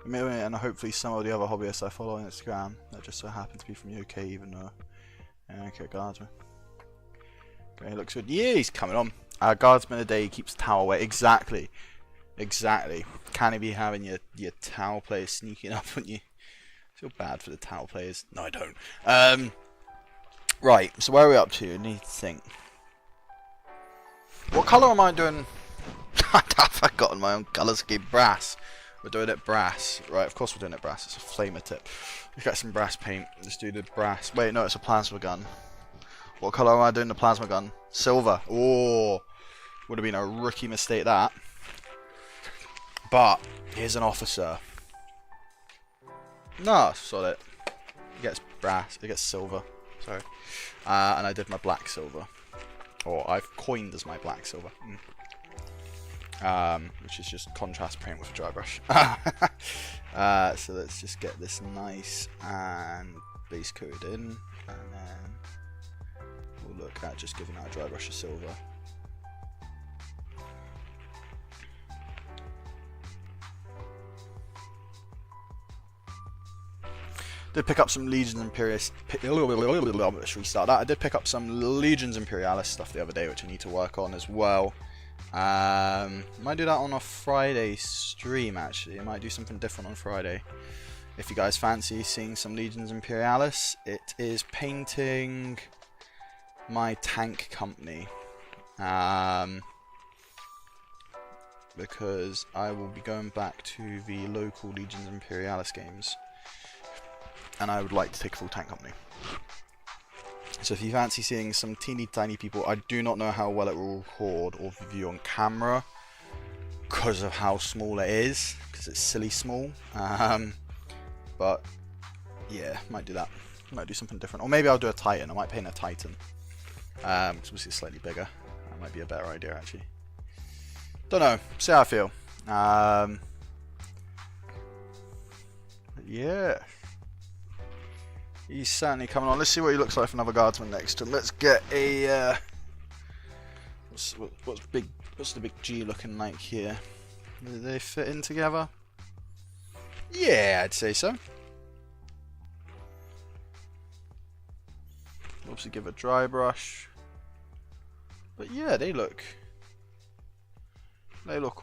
Maybe, and hopefully some of the other hobbyists I follow on Instagram that just so happen to be from the UK, even though. Okay, guardsman. Okay, looks good. Yeah, he's coming on. Guardsman a day keeps tower away. Exactly. Exactly. Can he be having your tower players sneaking up on you? I feel bad for the tower players. No, I don't. Right, so where are we up to? I need to think. What colour am I doing? I've forgotten my own colour scheme. Brass. We're doing it brass. Right, of course we're doing it brass. It's a flamer tip. We've got some brass paint. Let's do the brass. Wait, no, it's a plasma gun. What colour am I doing the plasma gun? Silver. Oh, would have been a rookie mistake that. But here's an officer. No, solid. It gets brass. It gets silver. Sorry. And I did my black silver. Or I've coined as my black silver. Which is just contrast paint with a dry brush. So let's just get this nice and base coated in, and then we'll look at just giving our dry brush a silver. Did pick up some Legions Imperialis. Let's restart that. I did pick up some Legions Imperialis stuff the other day, which I need to work on as well. Might do that on a Friday stream actually. I might do something different on Friday. If you guys fancy seeing some Legions Imperialis, it is painting my tank company. Because I will be going back to the local Legions Imperialis games, and I would like to take a full tank company. So if you fancy seeing some teeny tiny people, I do not know how well it will record or view on camera because of how small it is, because it's silly small. But yeah, might do that. Might do something different, or maybe I'll do a Titan. I might paint a Titan, because obviously it's slightly bigger. That might be a better idea actually. Don't know. See how I feel. Yeah. He's certainly coming on. Let's see what he looks like for another guardsman next to him. Let's get a what's the big G looking like here? Do they fit in together? Yeah, I'd say so. Obviously give a dry brush. But yeah, they look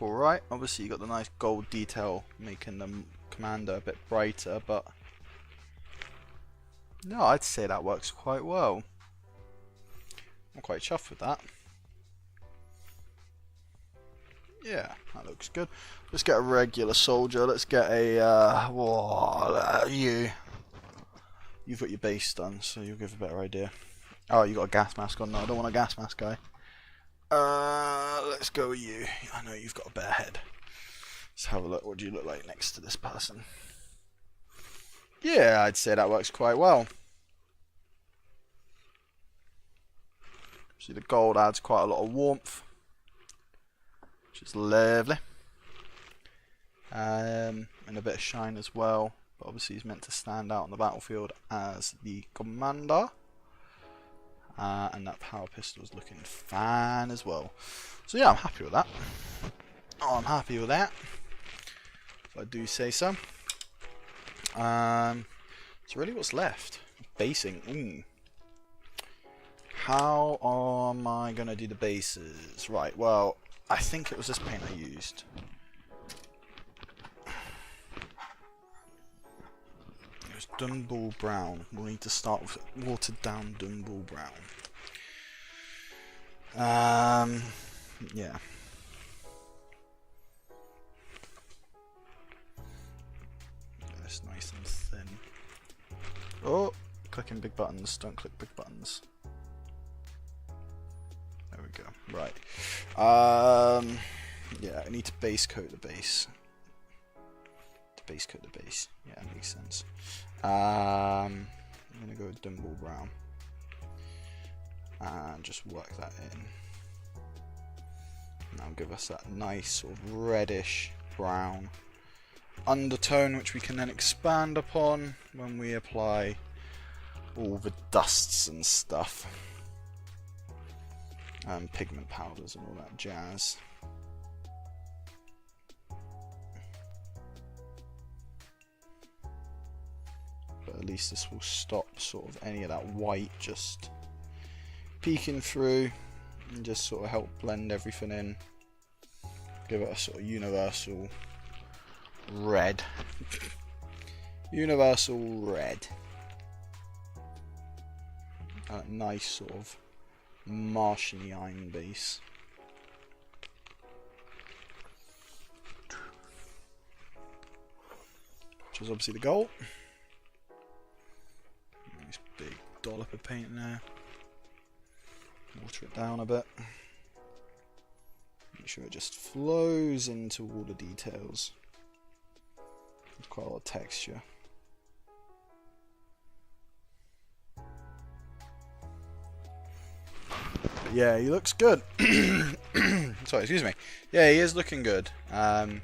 alright. Obviously you got the nice gold detail making the commander a bit brighter, but no, I'd say that works quite well. I'm quite chuffed with that. Yeah, that looks good. Let's get a regular soldier. Let's get a You've got your base done, so you'll give a better idea. Oh, you got a gas mask on. No, I don't want a gas mask guy. Let's go with you. I know you've got a better head. Let's have a look. What do you look like next to this person? Yeah, I'd say that works quite well. See, the gold adds quite a lot of warmth, which is lovely. And a bit of shine as well. But obviously he's meant to stand out on the battlefield as the commander. And that power pistol is looking fine as well. So yeah, I'm happy with that. Oh, I'm happy with that, if I do say so. So really what's left? Basing. How am I going to do the bases? Right, well, I think it was this paint I used. It was Dunball Brown. We'll need to start with watered down Dunball Brown. Yeah. It's nice and thin. Oh, clicking big buttons. Don't click big buttons. There we go. Right. Yeah, I need to base coat the base. Base coat the base. Yeah, that makes sense. I'm gonna go with Dunball Brown and just work that in. Now give us that nice sort of reddish brown undertone, which we can then expand upon when we apply all the dusts and stuff, and pigment powders and all that jazz. at least this will stop sort of any of that white just peeking through, and just sort of help blend everything in. Give it a sort of universal red. Universal red. A nice sort of Martian iron base. Which is obviously the goal. Nice big dollop of paint in there. Water it down a bit. Make sure it just flows into all the details. There's quite a lot of texture. But yeah, he looks good. Sorry, excuse me. Yeah, he is looking good. I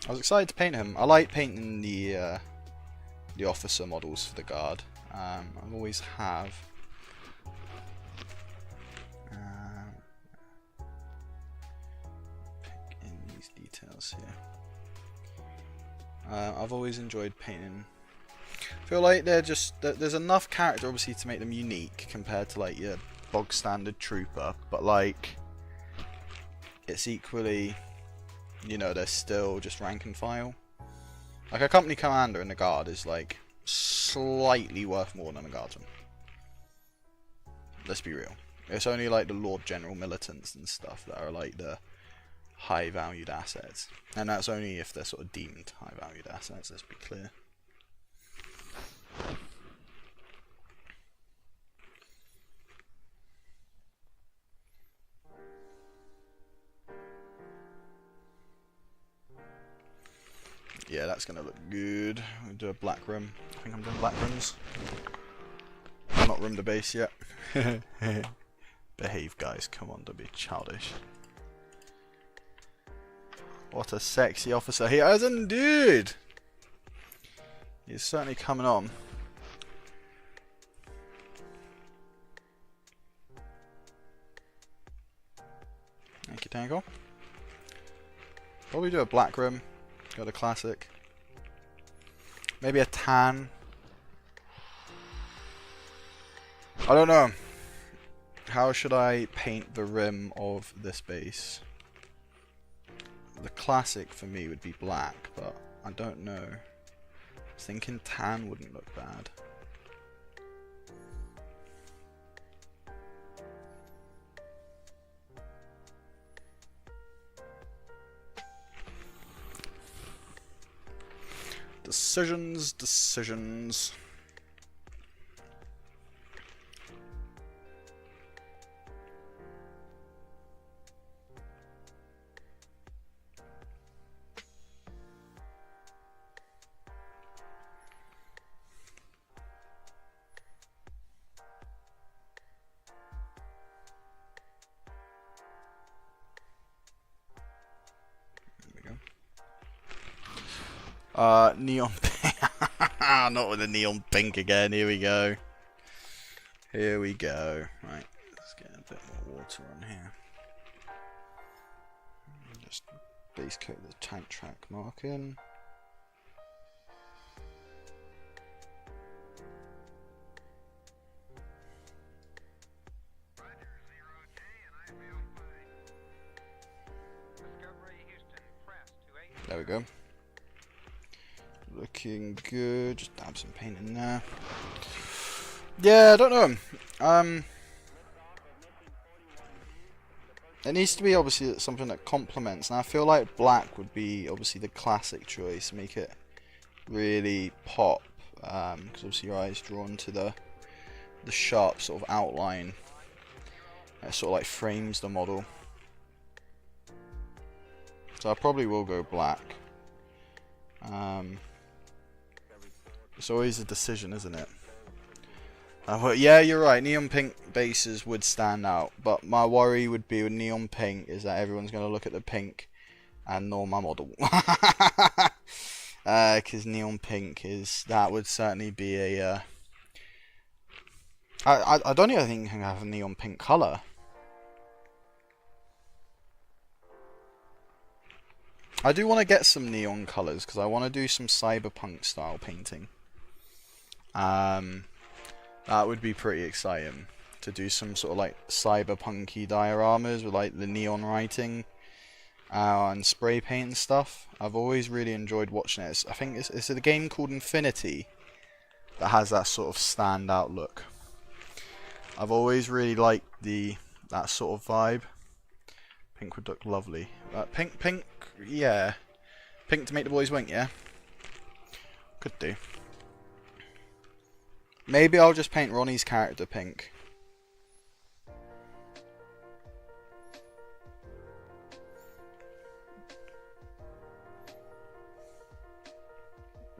was excited to paint him. I like painting the officer models for the guard. I always have. Pick in these details here. I've always enjoyed painting. I feel like there's enough character obviously to make them unique compared to like your bog standard trooper, but like it's equally, you know, they're still just rank and file. Like a company commander in the guard is like slightly worth more than a guardsman. Let's be real. It's only like the Lord General militants and stuff that are like the high valued assets, and that's only if they're sort of deemed high valued assets. Let's be clear. Yeah, that's gonna look good. We'll do a black rim. I think I'm doing black rims. I'm not rimmed the base yet. Behave, guys. Come on, don't be childish. What a sexy officer he is indeed. He's certainly coming on. Thank you, Tango. Probably do a black rim. Go to classic. Maybe a tan. I don't know. How should I paint the rim of this base? The classic for me would be black, but I don't know. I was thinking tan wouldn't look bad. Decisions, decisions. Neon pink. Not with the neon pink again. Here we go. Here we go. Right, let's get a bit more water on here. Just base coat the tank track marking. There we go. Looking good. Just dab some paint in there. Yeah, I don't know. It needs to be obviously something that complements, and I feel like black would be obviously the classic choice. Make it really pop, because obviously your eye's drawn to the sharp sort of outline. It sort of like frames the model. So I probably will go black. It's always a decision, isn't it? Yeah, you're right. Neon pink bases would stand out, but my worry would be with neon pink is that everyone's going to look at the pink and know my model. Because neon pink that would certainly be a. I don't even think you can have a neon pink color. I do want to get some neon colors because I want to do some cyberpunk style painting. That would be pretty exciting to do some sort of like cyberpunky dioramas with like the neon writing and spray paint and stuff. I've always really enjoyed watching it. I think it's a game called Infinity that has that sort of standout look. I've always really liked that sort of vibe. Pink would look lovely. Pink, yeah. Pink to make the boys wink, yeah? Could do. Maybe I'll just paint Ronnie's character pink.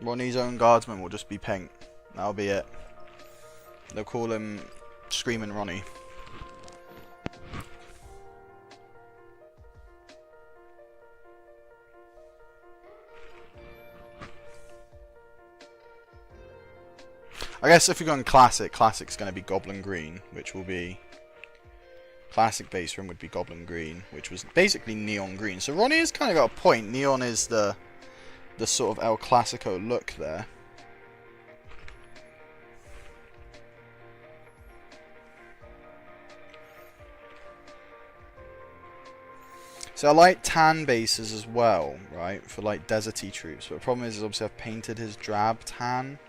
Ronnie's own guardsman will just be pink. That'll be it. They'll call him Screaming Ronnie. I guess if you're going classic, classic's going to be Goblin Green, which will be... Classic base room would be Goblin Green, which was basically neon green. So Ronnie has kind of got a point. Neon is the sort of El Clasico look there. So I like tan bases as well, right, for like deserty troops. But the problem is obviously I've painted his drab tan.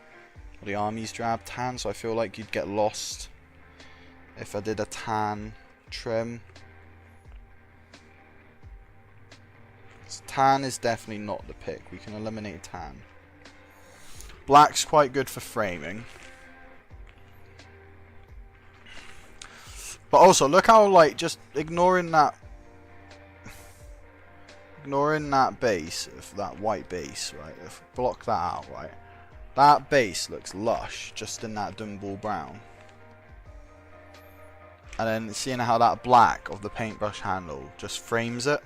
Or the army's drab tan, so I feel like you'd get lost if I did a tan trim. So tan is definitely not the pick. We can eliminate tan. Black's quite good for framing. But also, look how, like, just ignoring that base, if that white base, right, if block that out, right, that base looks lush just in that Dunball brown. And then seeing how that black of the paintbrush handle just frames it.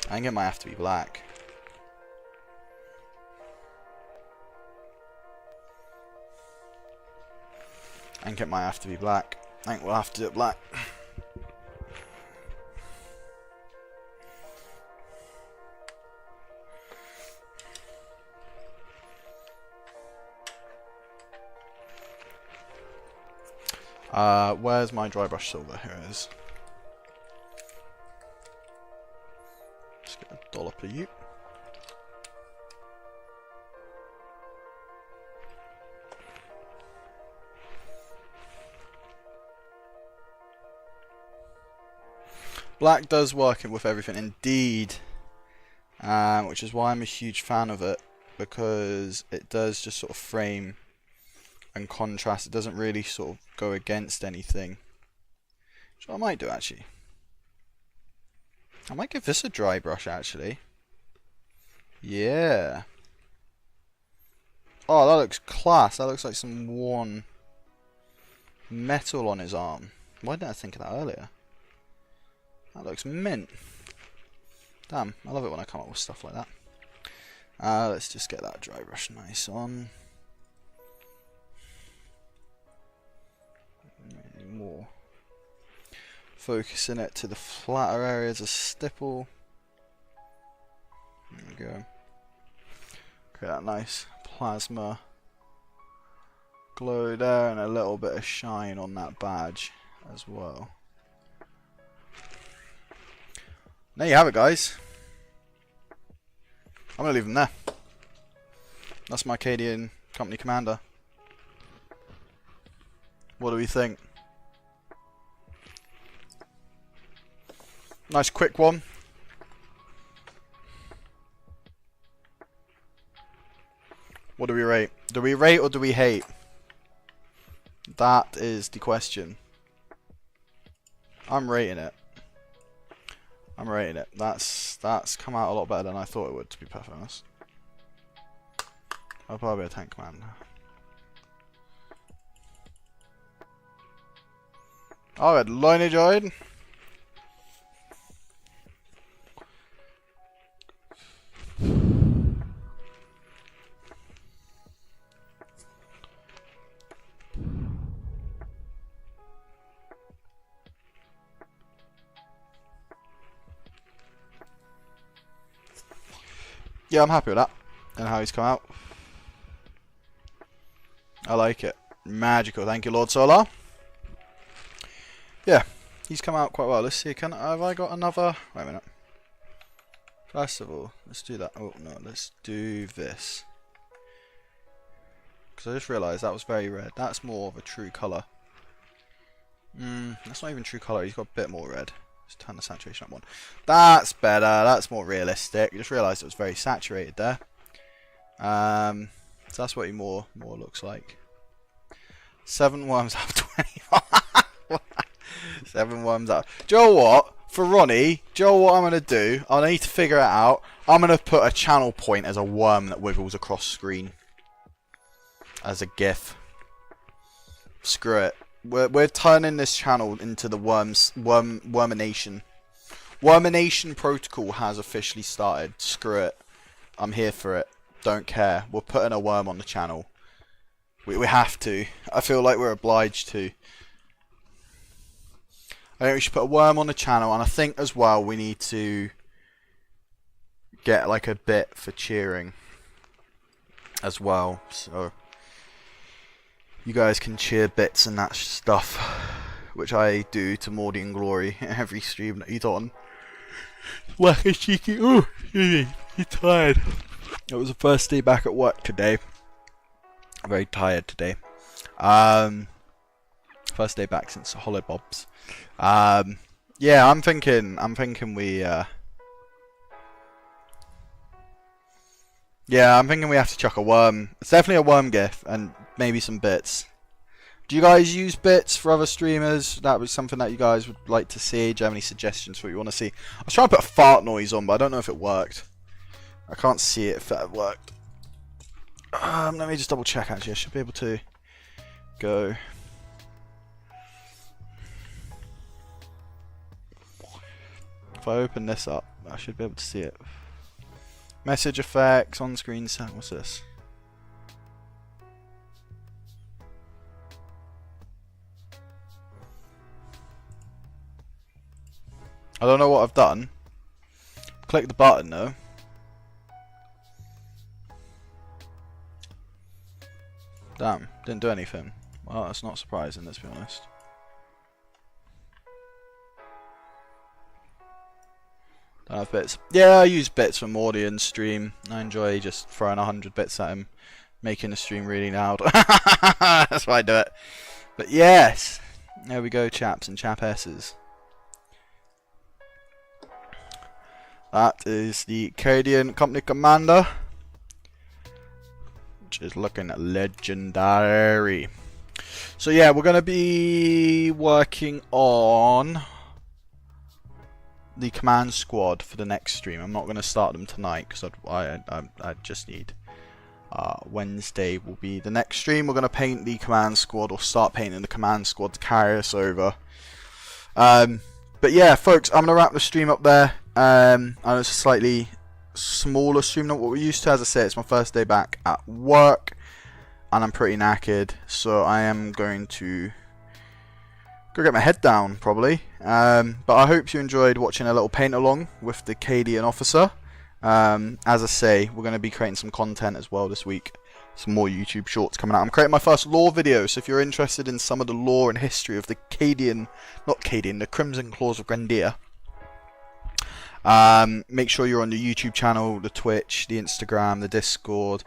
I think it might have to be black. I think it might have to be black. I think we'll have to do it black. Where's my dry brush silver? Here it is. Just get a dollar per you. Black does work with everything, indeed, which is why I'm a huge fan of it, because it does just sort of frame and contrast. It doesn't really sort of go against anything. So I might do, actually. I might give this a dry brush, actually. Yeah. Oh, that looks class. That looks like some worn metal on his arm. Why didn't I think of that earlier? That looks mint. Damn, I love it when I come up with stuff like that. Let's just get that dry brush nice on. More. Focusing it to the flatter areas of stipple. There we go. Create that nice plasma glow there and a little bit of shine on that badge as well. There you have it, guys. I'm going to leave them there. That's my Cadian company commander. What do we think? Nice quick one. What do we rate? Do we rate or do we hate? That is the question. I'm rating it. I'm rating it. That's come out a lot better than I thought it would, to be perfectly honest. I'll probably be a tank commander. Alright, lineage eyed. yeah, I'm happy with that and how he's come out. I like it. Magical. Thank you, Lord Solar. Yeah, he's come out quite well. Let's see. Have I got another? Wait a minute. First of all, let's do that. Oh no, let's do this. Because I just realised that was very red. That's more of a true colour. That's not even true colour. He's got a bit more red. Let's turn the saturation up one. That's better. That's more realistic. I just realised it was very saturated there. So that's what he more looks like. 7 worms out of 20. 7 worms out. Do you know what? For Ronnie, do you know what I'm going to do? I need to figure it out. I'm going to put a channel point as a worm that wiggles across screen. As a GIF. Screw it. We're turning this channel into the Wormination. Wormination protocol has officially started. Screw it. I'm here for it. Don't care. We're putting a worm on the channel. We have to. I feel like we're obliged to. I think we should put a worm on the channel, and I think as well we need to get like a bit for cheering as well. So you guys can cheer bits and that stuff, which I do to Mordian glory every stream that he's on. Like a cheeky. Oh, he's tired. It was the first day back at work today. I'm very tired today. First day back since the Hollybobs. Yeah, I'm thinking we yeah, I'm thinking we have to chuck a worm. It's definitely a worm gif and maybe some bits. Do you guys use bits for other streamers? That was something that you guys would like to see. Do you have any suggestions for what you want to see? I was trying to put a fart noise on, but I don't know if it worked. I can't see it if that worked. Let me just double check actually. I should be able to go. If I open this up, I should be able to see it. Message effects, on screen sound. What's this? I don't know what I've done. Click the button though. Damn, didn't do anything. Well, that's not surprising, let's be honest. Don't have bits. Yeah, I use bits for Mordian's stream. I enjoy just throwing 100 bits at him, making the stream really loud. That's why I do it. But yes, there we go, chaps and chapesses. That is the Cadian Company Commander, which is looking legendary. So yeah, we're going to be working on the command squad for the next stream. I'm not going to start them tonight because I just need Wednesday will be the next stream. We're going to paint the command squad, or start painting the command squad to carry us over. But yeah, folks, I'm going to wrap the stream up there. I know it's a slightly smaller stream than what we're used to. As I say, it's my first day back at work and I'm pretty knackered, so I am going to go get my head down probably. But I hope you enjoyed watching a little paint along with the Cadian officer. As I say, we're going to be creating some content as well this week. Some more YouTube shorts coming out. I'm creating my first lore video, so if you're interested in some of the lore and history of the Cadian, not Cadian, the Crimson Claws of Grandia, make sure you're on the YouTube channel, the Twitch, the Instagram, the Discord,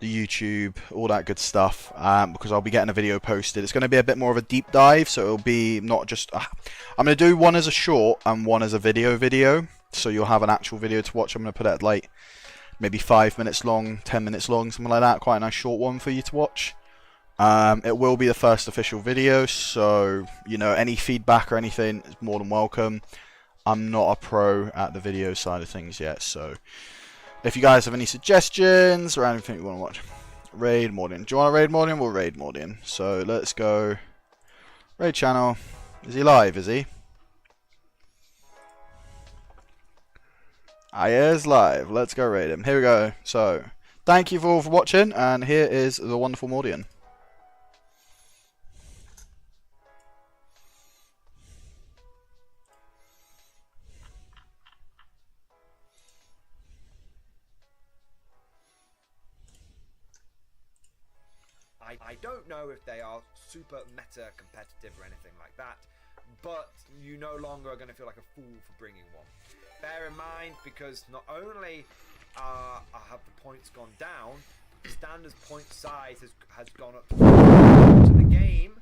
the YouTube, all that good stuff, because I'll be getting a video posted. It's going to be a bit more of a deep dive, so it'll be not just... I'm going to do one as a short and one as a video, so you'll have an actual video to watch. I'm going to put it at like maybe 5 minutes long, 10 minutes long, something like that. Quite a nice short one for you to watch. It will be the first official video, so, you know, any feedback or anything is more than welcome. I'm not a pro at the video side of things yet, so if you guys have any suggestions or anything you want to watch, raid Mordian. Do you want to raid Mordian? We'll raid Mordian. So let's go. Raid channel. Is he live? Is he? He is live. Let's go raid him. Here we go. So thank you all for watching, and here is the wonderful Mordian. I don't know if they are super meta competitive or anything like that, but you no longer are going to feel like a fool for bringing one. Bear in mind, because not only have the points gone down, the standard point size has gone up. So the game